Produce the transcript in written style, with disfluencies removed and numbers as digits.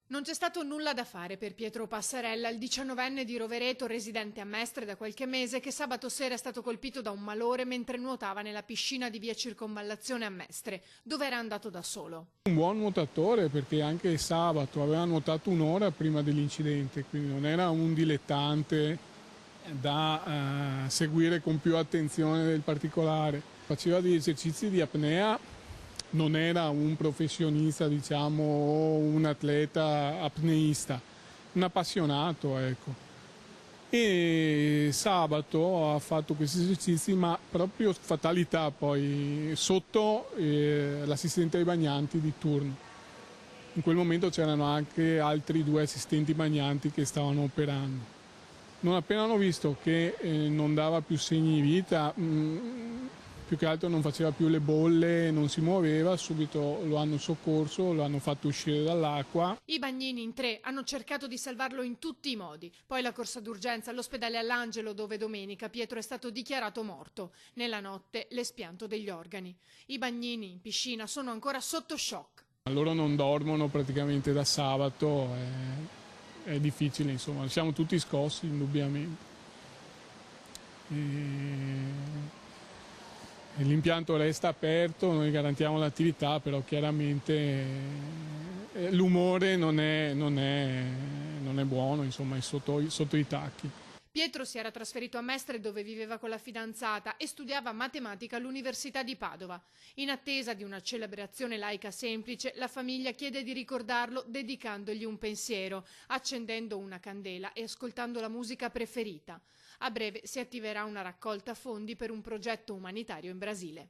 Non c'è stato nulla da fare per Pietro Passarella, il 19enne di Rovereto, residente a Mestre da qualche mese, che sabato sera è stato colpito da un malore mentre nuotava nella piscina di via Circonvallazione a Mestre, dove era andato da solo. Un buon nuotatore, perché anche sabato aveva nuotato un'ora prima dell'incidente, quindi non era un dilettante da seguire con più attenzione del particolare. Faceva degli esercizi di apnea, non era un professionista, diciamo, o un atleta apneista, un appassionato, ecco. E sabato ha fatto questi esercizi, ma proprio fatalità poi sotto l'assistente ai bagnanti di turno. In quel momento c'erano anche altri 2 assistenti bagnanti che stavano operando. Non appena hanno visto che non dava più segni di vita, più che altro non faceva più le bolle, non si muoveva, subito lo hanno soccorso, lo hanno fatto uscire dall'acqua. I bagnini in 3 hanno cercato di salvarlo in tutti i modi. Poi la corsa d'urgenza all'ospedale All'Angelo, dove domenica Pietro è stato dichiarato morto. Nella notte l'espianto degli organi. I bagnini in piscina sono ancora sotto shock. Loro non dormono praticamente da sabato, è difficile, insomma, siamo tutti scossi indubbiamente. L'impianto resta aperto, noi garantiamo l'attività, però chiaramente l'umore non è buono, insomma, è sotto i tacchi. Pietro si era trasferito a Mestre, dove viveva con la fidanzata, e studiava matematica all'Università di Padova. In attesa di una celebrazione laica semplice, la famiglia chiede di ricordarlo dedicandogli un pensiero, accendendo una candela e ascoltando la musica preferita. A breve si attiverà una raccolta fondi per un progetto umanitario in Brasile.